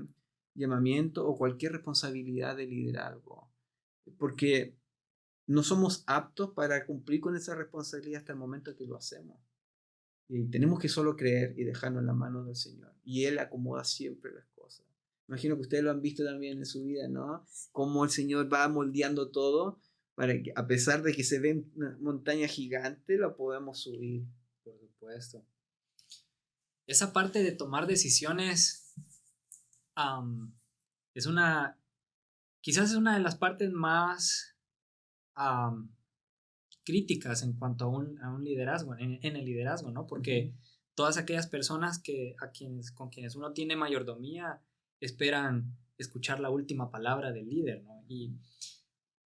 llamamiento o cualquier responsabilidad de liderazgo. Porque no somos aptos para cumplir con esa responsabilidad hasta el momento que lo hacemos. Y tenemos que solo creer y dejarnos en las manos del Señor. Y Él acomoda siempre las cosas. Imagino que ustedes lo han visto también en su vida, ¿no? Cómo el Señor va moldeando todo para que, a pesar de que se ve una montaña gigante, la podemos subir. Por supuesto. Esa parte de tomar decisiones es quizás es una de las partes más críticas en cuanto a un liderazgo, en el liderazgo, ¿no? Porque todas aquellas personas con quienes uno tiene mayordomía esperan escuchar la última palabra del líder, ¿no? Y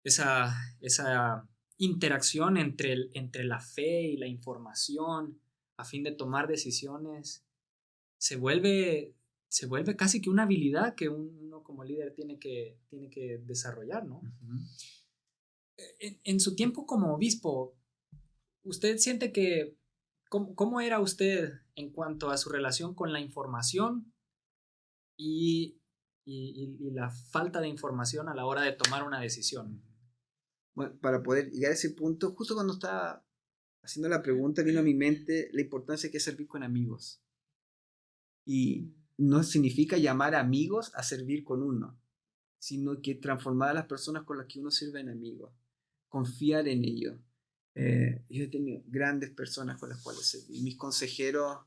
esa interacción entre la fe y la información a fin de tomar decisiones se vuelve casi que una habilidad que uno como líder tiene que desarrollar, ¿no? En su tiempo como obispo, ¿usted siente que cómo era usted en cuanto a su relación con la información y la falta de información a la hora de tomar una decisión? Bueno, para poder llegar a ese punto, justo cuando estaba haciendo la pregunta, vino a mi mente la importancia que es servir con amigos. Y no significa llamar amigos a servir con uno, sino que transformar a las personas con las que uno sirve en amigos, confiar en ellos. Yo he tenido grandes personas con las cuales serví. Mis consejeros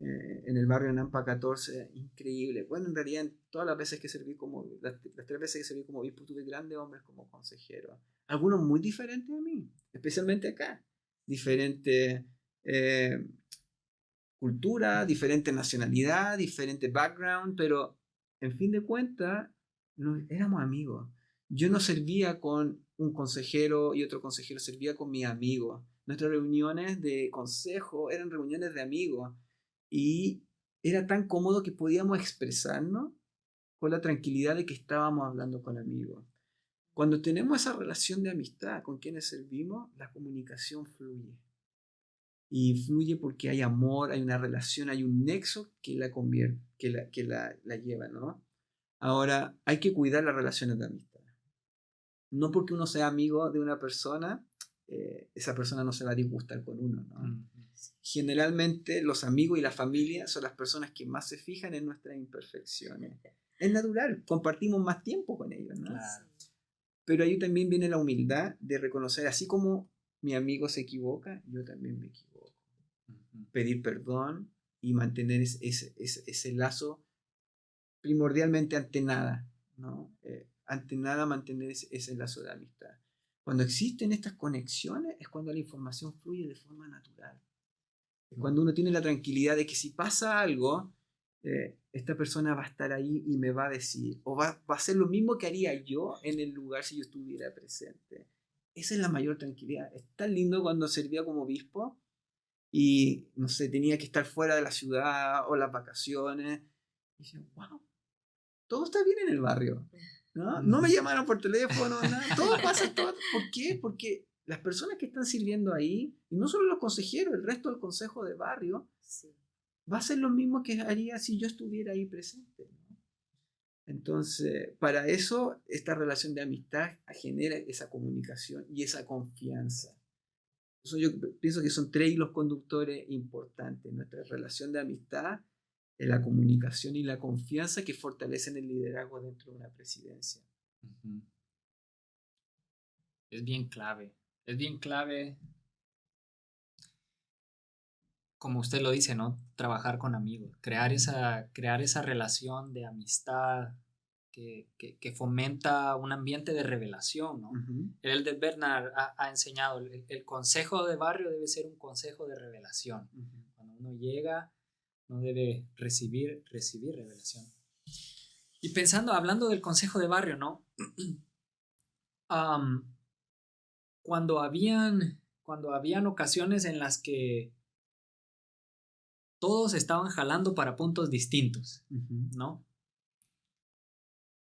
en el barrio Nampa 14, increíble. Bueno, en realidad, en todas las veces que serví las 3 veces que serví como obispo, tuve grandes hombres como consejeros. Algunos muy diferentes a mí, especialmente acá. Diferente cultura, diferente nacionalidad, diferente background, pero en fin de cuentas, éramos amigos. Yo no servía con un consejero y otro consejero, servía con mis amigos. Nuestras reuniones de consejo eran reuniones de amigos y era tan cómodo que podíamos expresarnos con la tranquilidad de que estábamos hablando con amigos. Cuando tenemos esa relación de amistad con quienes servimos, la comunicación fluye. Y fluye porque hay amor, hay una relación, hay un nexo que la convierte, que la lleva, ¿no? Ahora, hay que cuidar las relaciones de amistad. No porque uno sea amigo de una persona, esa persona no se va a disgustar con uno, ¿no? Generalmente los amigos y la familia son las personas que más se fijan en nuestras imperfecciones. Es natural, compartimos más tiempo con ellos, ¿no? Claro. Pero ahí también viene la humildad de reconocer, así como mi amigo se equivoca, yo también me equivoco. Pedir perdón y mantener ese lazo primordialmente ante nada, ¿no? Ante nada mantener ese lazo de amistad. Cuando existen estas conexiones es cuando la información fluye de forma natural. Es cuando uno tiene la tranquilidad de que si pasa algo, esta persona va a estar ahí y me va a decir, o va a hacer lo mismo que haría yo en el lugar si yo estuviera presente. Esa es la mayor tranquilidad. Es tan lindo cuando servía como obispo y, no sé, tenía que estar fuera de la ciudad o las vacaciones. Y decía, wow, todo está bien en el barrio. No me llamaron por teléfono, nada. Todo pasa, todo. ¿Por qué? Porque las personas que están sirviendo ahí, y no solo los consejeros, el resto del consejo de barrio, sí, va a ser lo mismo que haría si yo estuviera ahí presente, ¿no? Entonces, para eso, esta relación de amistad genera esa comunicación y esa confianza. Eso yo pienso que son 3 hilos conductores importantes. Nuestra relación de amistad, la comunicación y la confianza que fortalecen el liderazgo dentro de una presidencia. Es bien clave. Es bien clave. como usted lo dice, ¿no? Trabajar con amigos, crear esa relación de amistad que fomenta un ambiente de revelación, ¿no? Ujú. El de Bernard ha enseñado, el consejo de barrio debe ser un consejo de revelación. Ujú. Cuando uno llega, no debe recibir revelación. Y hablando del consejo de barrio, ¿no? Um, cuando habían ocasiones en las que todos estaban jalando para puntos distintos, Ujú. ¿no?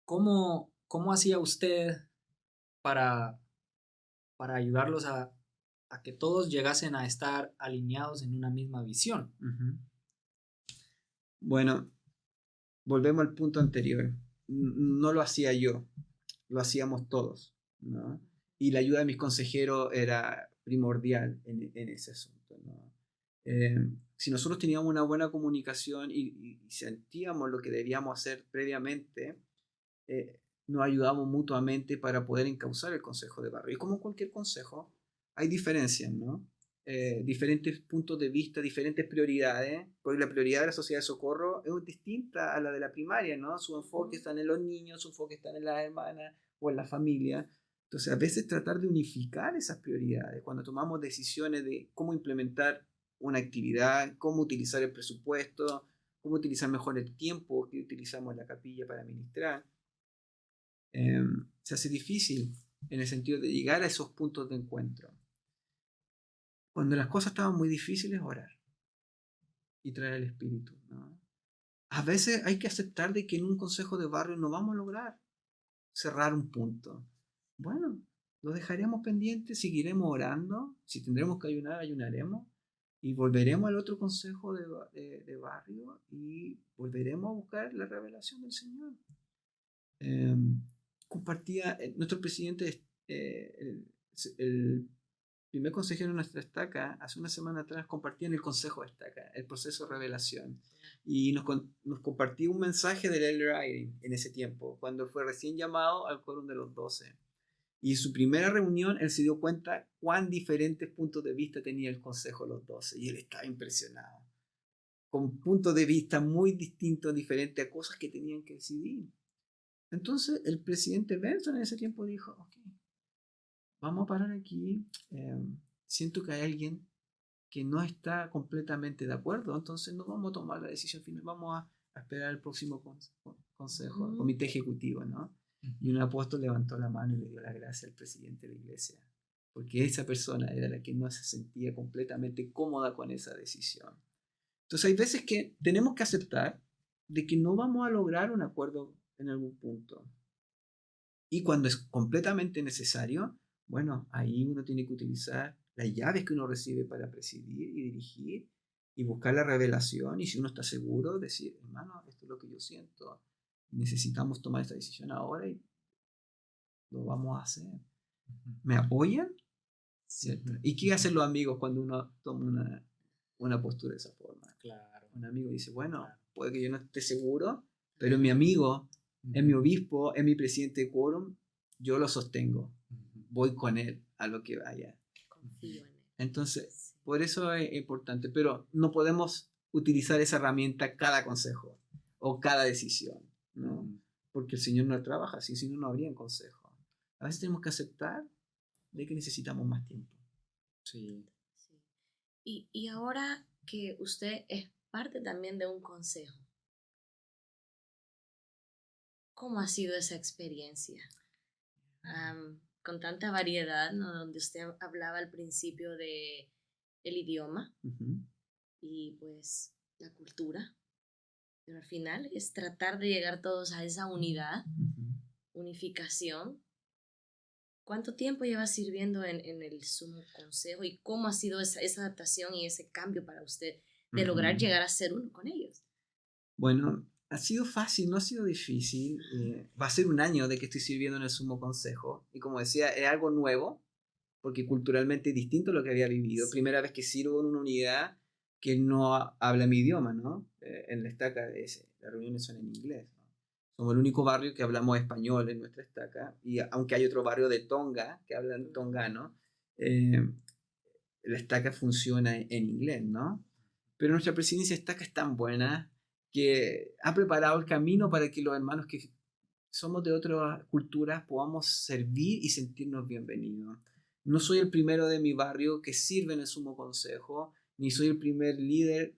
¿Cómo hacía usted para ayudarlos a que todos llegasen a estar alineados en una misma visión? Ujú. Bueno, volvemos al punto anterior. No lo hacía yo, lo hacíamos todos, ¿no? Y la ayuda de mis consejeros era primordial en ese asunto, ¿no? Si nosotros teníamos una buena comunicación y sentíamos lo que debíamos hacer previamente, nos ayudábamos mutuamente para poder encauzar el consejo de barrio. Y como en cualquier consejo, hay diferencias, ¿no? Diferentes puntos de vista, diferentes prioridades, porque la prioridad de la sociedad de socorro es distinta a la de la primaria, ¿no? Su enfoque está en los niños, su enfoque está en las hermanas o en la familia. Entonces, a veces tratar de unificar esas prioridades, cuando tomamos decisiones de cómo implementar una actividad, cómo utilizar el presupuesto, cómo utilizar mejor el tiempo que utilizamos en la capilla para administrar, se hace difícil en el sentido de llegar a esos puntos de encuentro. Cuando las cosas estaban muy difíciles, orar y traer el Espíritu, ¿no? A veces hay que aceptar de que en un consejo de barrio no vamos a lograr cerrar un punto. Bueno, lo dejaremos pendiente, seguiremos orando, si tendremos que ayunar, ayunaremos y volveremos al otro consejo de barrio y volveremos a buscar la revelación del Señor. Compartía nuestro presidente, el primer consejero de nuestra estaca, hace una semana atrás compartía en el consejo de estaca el proceso de revelación y nos compartió un mensaje del Elder Eyring en ese tiempo, cuando fue recién llamado al quórum de los 12. Y en su primera reunión él se dio cuenta cuán diferentes puntos de vista tenía el consejo de los 12 y él estaba impresionado, con puntos de vista muy distintos, diferentes a cosas que tenían que decidir. Entonces el presidente Benson en ese tiempo dijo, ok, vamos a parar aquí, siento que hay alguien que no está completamente de acuerdo, entonces no vamos a tomar la decisión final, vamos a esperar el próximo consejo, comité ejecutivo, ¿no? Y un apóstol levantó la mano y le dio la gracia al presidente de la iglesia, porque esa persona era la que no se sentía completamente cómoda con esa decisión. Entonces hay veces que tenemos que aceptar de que no vamos a lograr un acuerdo en algún punto. Y cuando es completamente necesario, bueno, ahí uno tiene que utilizar las llaves que uno recibe para presidir y dirigir y buscar la revelación. Y si uno está seguro, decir, hermano, esto es lo que yo siento. Necesitamos tomar esta decisión ahora y lo vamos a hacer. ¿Me apoyan? ¿Cierto? ¿Y qué hacen los amigos cuando uno toma una postura de esa forma? Claro. Un amigo dice, bueno, puede que yo no esté seguro, pero mi amigo es mi obispo, es mi presidente de quórum, yo lo sostengo, voy con él a lo que vaya. Confío en él. Entonces, por eso es importante, pero no podemos utilizar esa herramienta cada consejo o cada decisión, ¿no? Porque el Señor no trabaja así, si no, no habría consejo. A veces tenemos que aceptar de que necesitamos más tiempo. Sí. Sí. Y ahora que usted es parte también de un consejo, ¿cómo ha sido esa experiencia? Con tanta variedad, ¿no? Donde usted hablaba al principio de el idioma y pues la cultura, pero al final es tratar de llegar todos a esa unidad, unificación. ¿Cuánto tiempo lleva sirviendo en el Sumo Consejo y cómo ha sido esa adaptación y ese cambio para usted de lograr llegar a ser uno con ellos? Bueno, ha sido fácil, no ha sido difícil. Va a ser un año de que estoy sirviendo en el Sumo Consejo. Y como decía, es algo nuevo, porque culturalmente es distinto a lo que había vivido. Sí. Primera vez que sirvo en una unidad que no habla mi idioma, ¿no? En la estaca, las reuniones son en inglés, ¿no? Somos el único barrio que hablamos español en nuestra estaca. Y aunque hay otro barrio de Tonga que hablan tongano, la estaca funciona en inglés, ¿no? pero nuestra presidencia estaca es tan buena que ha preparado el camino para que los hermanos que somos de otras culturas podamos servir y sentirnos bienvenidos. No soy el primero de mi barrio que sirve en el Sumo Consejo, ni soy el primer líder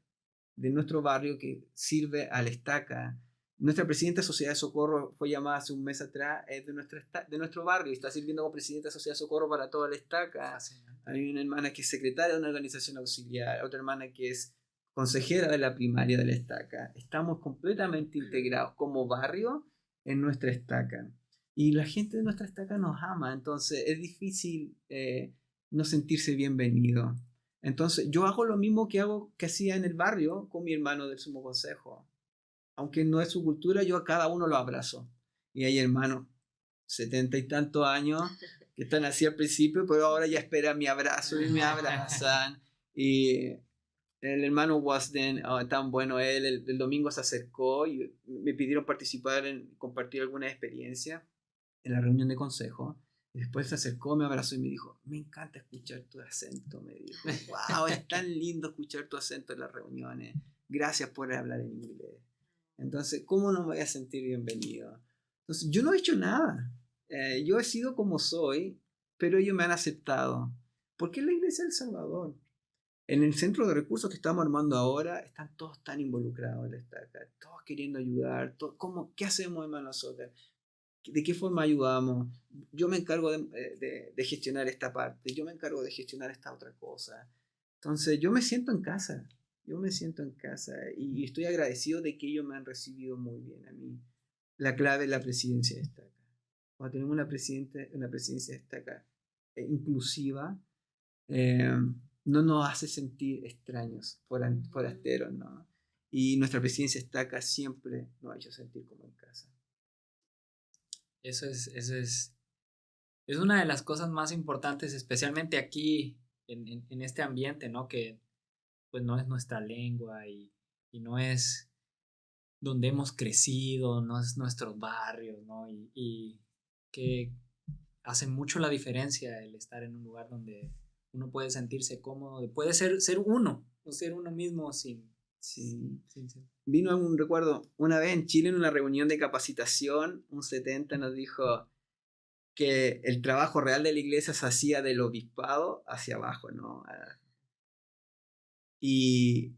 de nuestro barrio que sirve al estaca. Nuestra presidenta de Sociedad de Socorro fue llamada hace un mes atrás, es de nuestro barrio y está sirviendo como presidenta de Sociedad de Socorro para toda la estaca. Hay una hermana que es secretaria de una organización auxiliar, otra hermana que es consejera de la primaria de la estaca. Estamos completamente integrados como barrio en nuestra estaca. Y la gente de nuestra estaca nos ama, entonces es difícil no sentirse bienvenido. Entonces yo hago lo mismo que hacía en el barrio con mi hermano del Sumo Consejo. Aunque no es su cultura, yo a cada uno lo abrazo. Y hay hermanos, 70 y tantos años, que están así al principio, pero ahora ya esperan mi abrazo y me abrazan. Y el hermano Wasden, tan bueno él, el domingo se acercó y me pidieron participar en compartir alguna experiencia en la reunión de consejo. Y después se acercó, me abrazó y me dijo, me encanta escuchar tu acento, me dijo. Wow, es tan lindo escuchar tu acento en las reuniones. Gracias por hablar en inglés. Entonces, ¿cómo no me voy a sentir bienvenido? Entonces, yo no he hecho nada. Yo he sido como soy, pero ellos me han aceptado. ¿Por qué la Iglesia del Salvador? En el centro de recursos que estamos armando ahora, están todos tan involucrados en la estaca, todos queriendo ayudar. ¿Qué hacemos, hermano Soccer? ¿De qué forma ayudamos? Yo me encargo de gestionar esta parte, yo me encargo de gestionar esta otra cosa. Entonces, yo me siento en casa. Yo me siento en casa y estoy agradecido de que ellos me han recibido muy bien a mí. La clave es la presidencia de estaca. Cuando tenemos una presidencia de estaca inclusiva, no nos hace sentir extraños, forasteros, ¿no? Y nuestra presidencia de estaca siempre nos ha hecho sentir como en casa. Eso es una de las cosas más importantes, especialmente aquí en este ambiente, ¿no? Que pues no es nuestra lengua y no es donde hemos crecido, no es nuestros barrios, ¿no? Y que hace mucho la diferencia el estar en un lugar donde uno puede sentirse cómodo, puede ser uno, o ser uno mismo sin... Sí. Vino a un recuerdo, una vez en Chile en una reunión de capacitación, un 70 nos dijo que el trabajo real de la iglesia se hacía del obispado hacia abajo, ¿no? Y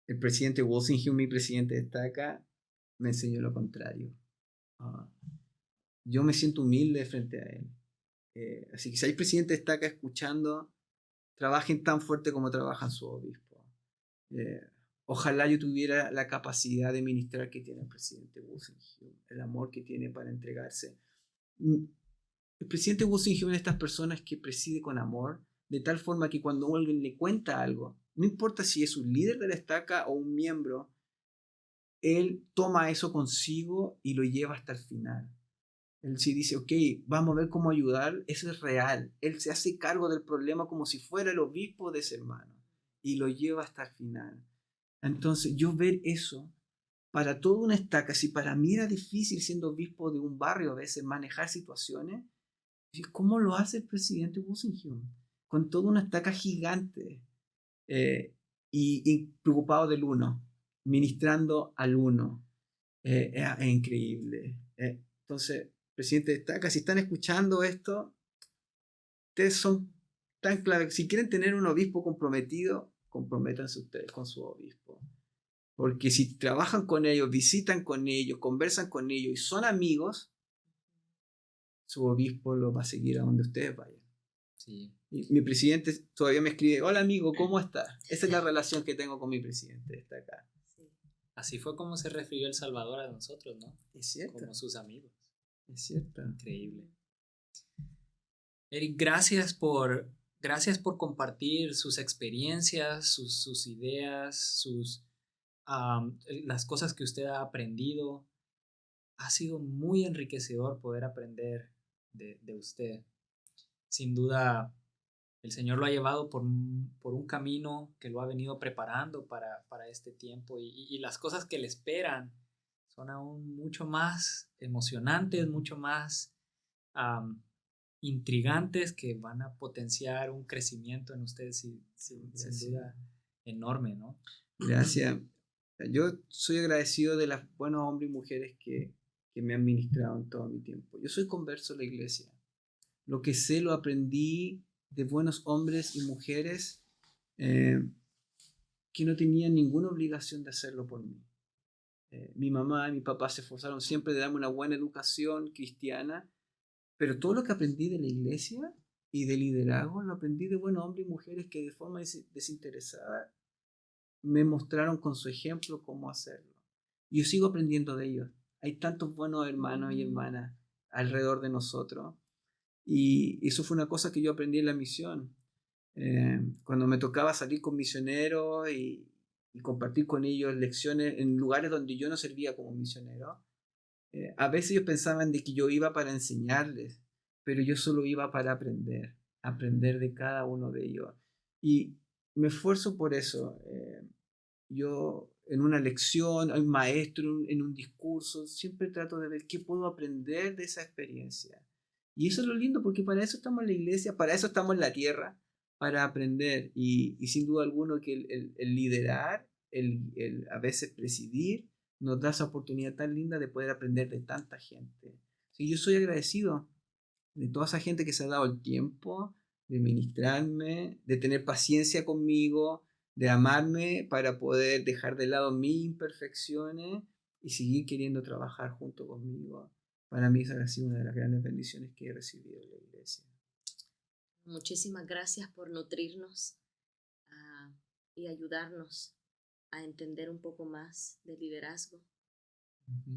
el presidente Walsingham, mi presidente de estaca, me enseñó lo contrario. Yo me siento humilde frente a él. Así que si hay presidentes de estaca escuchando, trabajen tan fuerte como trabajan su obispo. Ojalá yo tuviera la capacidad de ministrar que tiene el presidente Walsingham, el amor que tiene para entregarse. El presidente Walsingham es de estas personas que preside con amor, de tal forma que cuando alguien le cuenta algo, no importa si es un líder de la estaca o un miembro, él toma eso consigo y lo lleva hasta el final. Él sí dice, ok, vamos a ver cómo ayudar, eso es real. Él se hace cargo del problema como si fuera el obispo de ese hermano y lo lleva hasta el final. Entonces, yo ver eso, para toda una estaca, si para mí era difícil siendo obispo de un barrio a veces manejar situaciones, ¿cómo lo hace el presidente Walsingham? Con toda una estaca gigante y preocupado del uno, ministrando al uno. Es increíble. Entonces, presidente de estaca, si están escuchando esto, ustedes son tan clave. Si quieren tener un obispo comprometido, comprométanse ustedes con su obispo. Porque si trabajan con ellos, visitan con ellos, conversan con ellos y son amigos, su obispo los va a seguir a donde ustedes vayan. Sí. Y mi presidente todavía me escribe, hola amigo, ¿cómo estás? Esa es la relación que tengo con mi presidente, está acá. Sí. Así fue como se refirió El Salvador a nosotros, ¿no? Es cierto. Como sus amigos. Es cierto. Increíble. Eric, gracias por compartir sus experiencias, sus ideas, las cosas que usted ha aprendido. Ha sido muy enriquecedor poder aprender de usted. Sin duda, el Señor lo ha llevado por un camino que lo ha venido preparando para este tiempo y las cosas que le esperan son aún mucho más emocionantes, mucho más intrigantes, que van a potenciar un crecimiento en ustedes sin duda. enorme, ¿no? Gracias. Yo soy agradecido de los buenos hombres y mujeres que me han ministrado en todo mi tiempo. Yo soy converso de la iglesia. Lo que sé lo aprendí de buenos hombres y mujeres que no tenían ninguna obligación de hacerlo por mí. Mi mamá y mi papá se esforzaron siempre de darme una buena educación cristiana, pero todo lo que aprendí de la iglesia y de liderazgo lo aprendí de buenos hombres y mujeres que de forma desinteresada me mostraron con su ejemplo cómo hacerlo. Y yo sigo aprendiendo de ellos. Hay tantos buenos hermanos y hermanas alrededor de nosotros. Y eso fue una cosa que yo aprendí en la misión. Cuando me tocaba salir con misioneros y compartir con ellos lecciones en lugares donde yo no servía como misionero, a veces ellos pensaban de que yo iba para enseñarles, pero yo solo iba para aprender de cada uno de ellos. Y me esfuerzo por eso. Yo en una lección, un maestro, en un discurso, siempre trato de ver qué puedo aprender de esa experiencia. Y eso es lo lindo, porque para eso estamos en la iglesia, para eso estamos en la tierra, para aprender. Y sin duda alguna que el liderar, el a veces presidir, nos da esa oportunidad tan linda de poder aprender de tanta gente. Sí, yo soy agradecido de toda esa gente que se ha dado el tiempo de ministrarme, de tener paciencia conmigo, de amarme para poder dejar de lado mis imperfecciones y seguir queriendo trabajar junto conmigo. Para mí esa ha sido una de las grandes bendiciones que he recibido de la iglesia. Muchísimas gracias por nutrirnos y ayudarnos a entender un poco más del liderazgo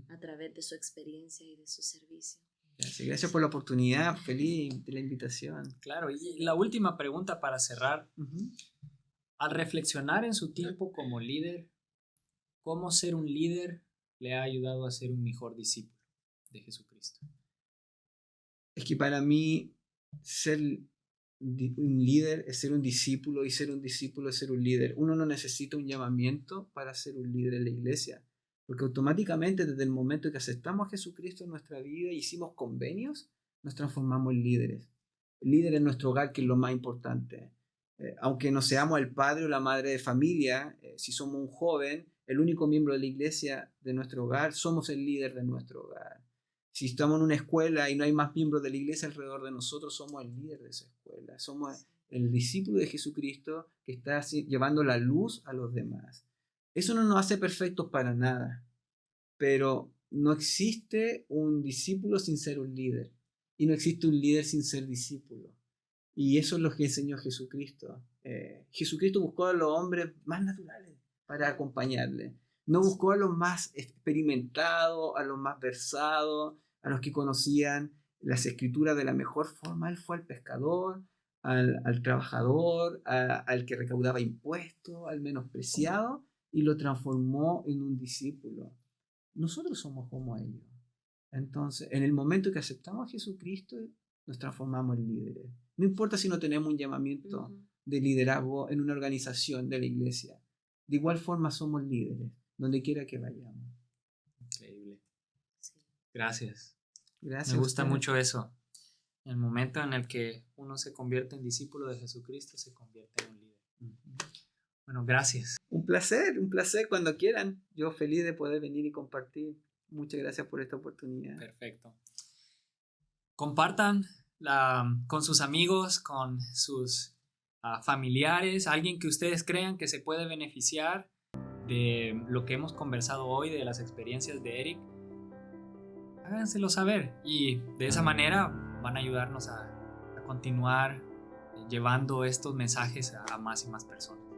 a través de su experiencia y de su servicio. Gracias por la oportunidad, feliz de la invitación. Claro, y la última pregunta para cerrar. Al reflexionar en su tiempo como líder, ¿cómo ser un líder le ha ayudado a ser un mejor discípulo de Jesucristo? Es que para mí ser un líder es ser un discípulo, y ser un discípulo es ser un líder. Uno no necesita un llamamiento para ser un líder en la iglesia, porque automáticamente desde el momento que aceptamos a Jesucristo en nuestra vida y hicimos convenios, nos transformamos en líderes. Líder en nuestro hogar, que es lo más importante. Aunque no seamos el padre o la madre de familia, si somos un joven, el único miembro de la iglesia de nuestro hogar, somos el líder de nuestro hogar. Si estamos en una escuela y no hay más miembros de la iglesia alrededor de nosotros, somos el líder de esa escuela. Somos el discípulo de Jesucristo que está llevando la luz a los demás. Eso no nos hace perfectos para nada, pero no existe un discípulo sin ser un líder, y no existe un líder sin ser discípulo. Y eso es lo que enseñó Jesucristo. Jesucristo buscó a los hombres más naturales para acompañarle. No buscó a los más experimentados, a los más versados, a los que conocían las escrituras de la mejor forma. Él fue al pescador, al trabajador, al que recaudaba impuestos, al menospreciado, y lo transformó en un discípulo. Nosotros somos como ellos. Entonces, en el momento que aceptamos a Jesucristo, nos transformamos en líderes. No importa si no tenemos un llamamiento de liderazgo en una organización de la iglesia. De igual forma somos líderes, donde quiera que vayamos. Increíble. Gracias. Gracias. Me gusta mucho eso. En el momento en el que uno se convierte en discípulo de Jesucristo, se convierte en un líder. Bueno, gracias. Un placer cuando quieran. Yo feliz de poder venir y compartir. Muchas gracias por esta oportunidad. Perfecto. Compartan con sus amigos, con sus familiares, alguien que ustedes crean que se puede beneficiar de lo que hemos conversado hoy, de las experiencias de Eric. Háganselo saber y de esa manera van a ayudarnos a continuar llevando estos mensajes a más y más personas.